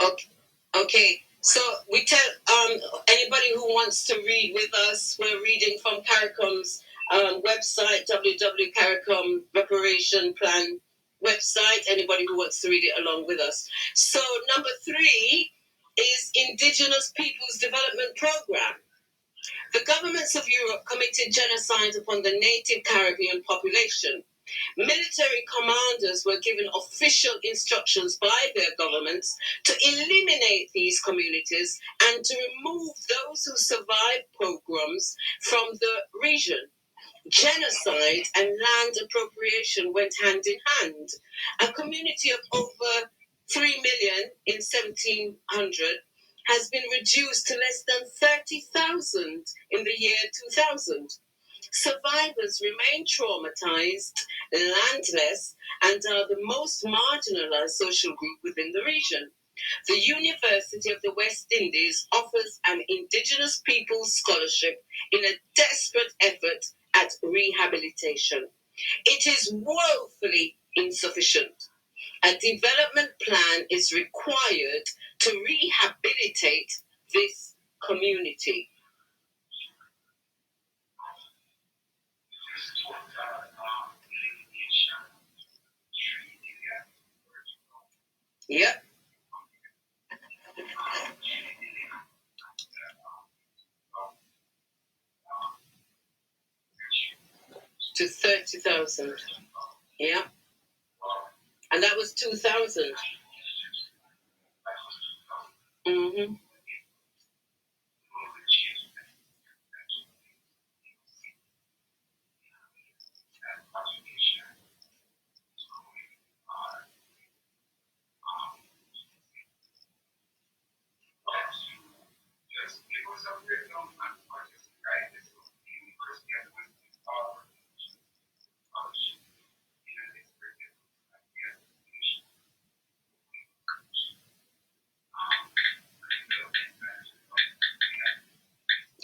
Okay. Okay. So we tell anybody who wants to read with us, we're reading from CARICOM's website, www.CARICOM Reparation Plan website. Anybody who wants to read it along with us. So number 3 is Indigenous Peoples Development Program. The governments of Europe committed genocide upon the native Caribbean population. Military commanders were given official instructions by their governments to eliminate these communities and to remove those who survived pogroms from the region. Genocide and land appropriation went hand in hand. A community of over 3 million in 1700 has been reduced to less than 30,000 in the year 2000. Survivors remain traumatized, landless, and are the most marginalized social group within the region. The University of the West Indies offers an Indigenous Peoples Scholarship in a desperate effort at rehabilitation. It is woefully insufficient. A development plan is required to rehabilitate this community. Yep. To 30,000. Yeah. And that was 2000. Mm-hmm.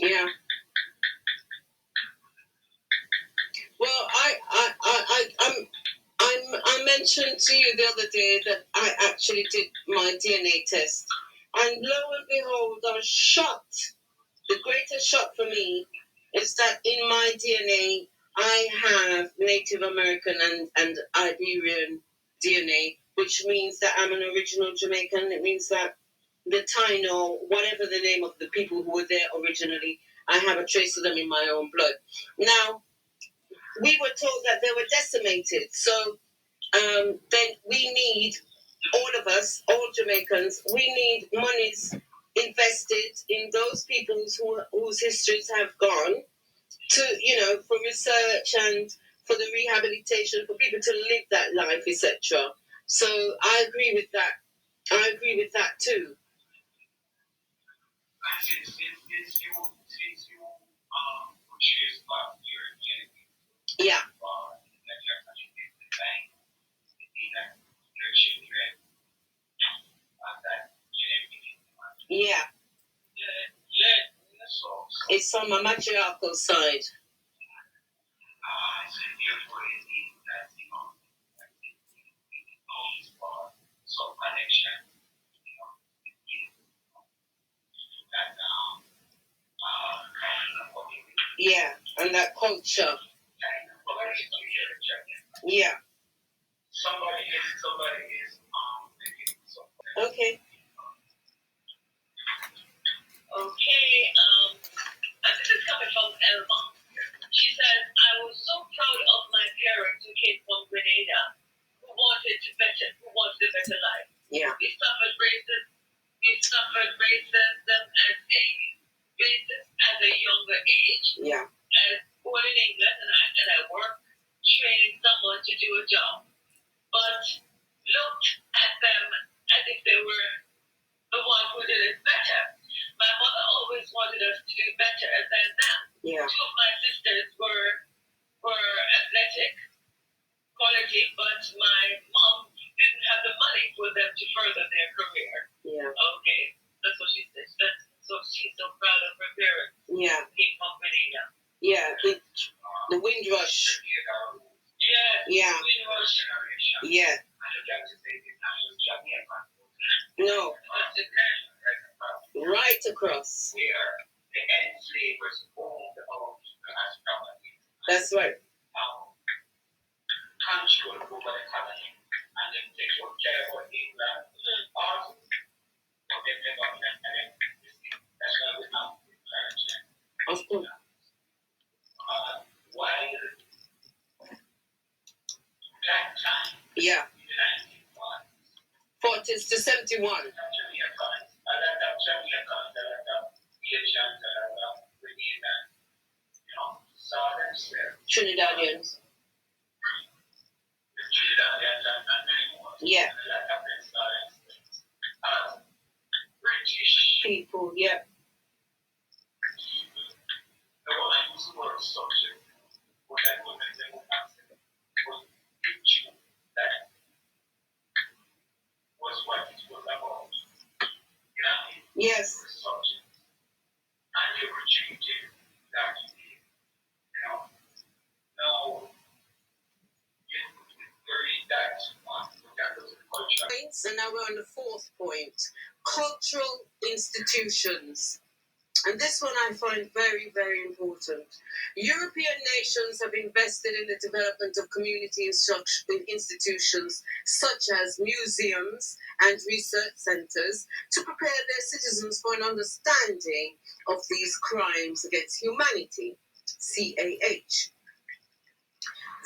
Yeah. Well, I mentioned to you the other day that I actually did my DNA test, and lo and behold, I was shocked. The greatest shock for me is that in my DNA, I have Native American and Iberian DNA, which means that I'm an original Jamaican. It means that the Taino, whatever the name of the people who were there originally, I have a trace of them in my own blood. Now, we were told that they were decimated. So then we need, all of us, all Jamaicans, we need monies invested in those peoples whose histories have gone to, for research and for the rehabilitation, for people to live that life, etc. So I agree with that. I agree with that too. Yeah. Yeah. It's on my matriarchal side. Yeah, and that culture. Yeah. Okay. Okay, and this is coming from Elma. She says, I was so proud of my parents who came from Grenada, who wanted a better life. Yeah. We suffered racism at a younger age. Yeah. As born in England, and I worked training someone to do a job, but looked at them as if they were the one who did it better. My mother always wanted us to do better than them. Yeah. Two of my sisters were athletic quality, but my mom didn't have the money for them to further their career. Yeah. Okay, that's what she said. So she's so proud of her parents. Yeah. Came from Grenada. Yeah. The Windrush. Yeah. Windrush. Yeah. No. right across. Where the enslavers owned out as property. That's right. Control over the colony and then take care of England. Also, that's why we have reparation. Of course. While that time, yeah, 40s to 71. Trinidadians. Yeah. British people, yeah. The ones who were subject what I would say was that was what it was about. Yes. Subject. And you were treated that way. Now, Points, and now we're on the fourth point. Cultural institutions. And this one I find very, very important. European nations have invested in the development of community institutions such as museums and research centers to prepare their citizens for an understanding of these crimes against humanity, CAH.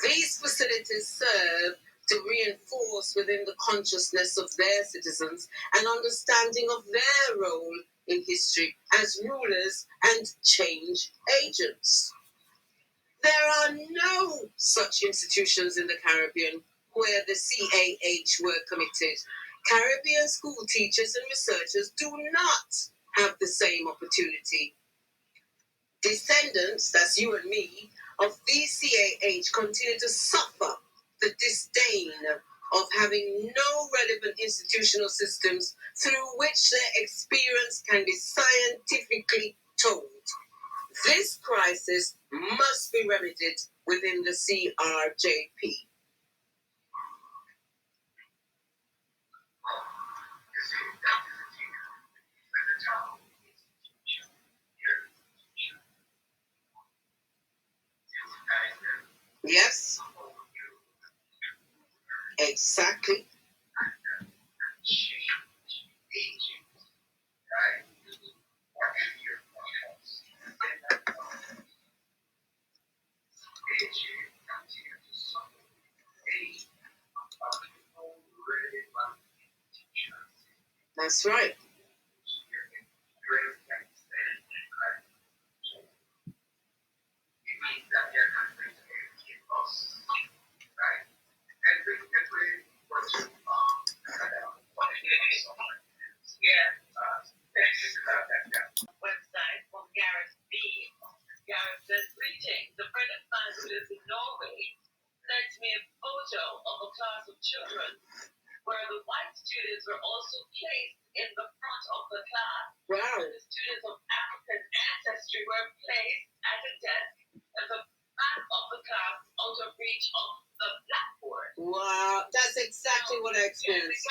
These facilities serve to reinforce within the consciousness of their citizens an understanding of their role in history as rulers and change agents. There are no such institutions in the Caribbean where the CAH were committed. Caribbean school teachers and researchers do not have the same opportunity. Descendants, that's you and me, of these CAH continue to suffer the disdain of having no relevant institutional systems through which their experience can be scientifically told. This crisis must be remedied within the CRJP. Yes. Exactly. That's right. Website from Gareth B. Gareth says, greetings. A friend of mine who lives in Norway sent me a photo of a class of children where the white students were also placed in the front of the class. Wow. And the students of African ancestry were placed at a desk at the back of the class out of reach of the blackboard. Wow, that's exactly what I experienced.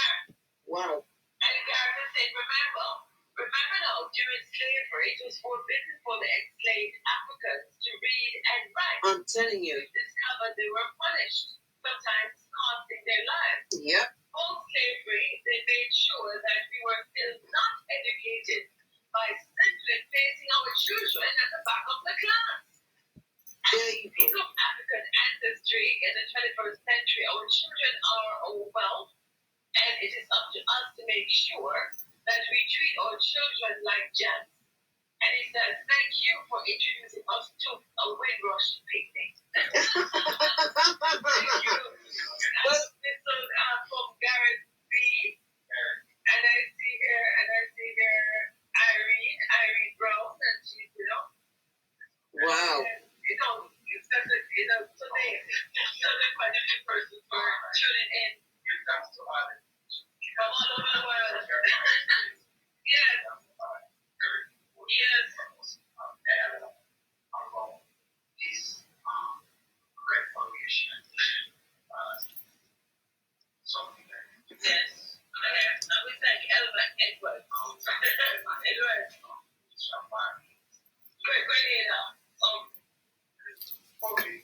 Wow. And Gareth said, remember now, during slavery, it was forbidden for the enslaved Africans to read and write. I'm telling you. We discovered they were punished, sometimes costing their lives. Yep. Post-slavery, they made sure that we were still not educated by simply placing our children at the back of the class. As people of African ancestry in the 21st century, our children are our wealth, and it is up to us to make sure that we treat our children like gems. And he says, thank you for introducing us to a Windrush picnic. Thank you. Well, this is from Gareth B. And I see here Irene Brown, and she's, Wow. It's such a, so they, quite a few persons for tuning in. From all over the world. Yes. Yes. Yes. And we thank Elva Edwards. Edwards. Great enough. Okay,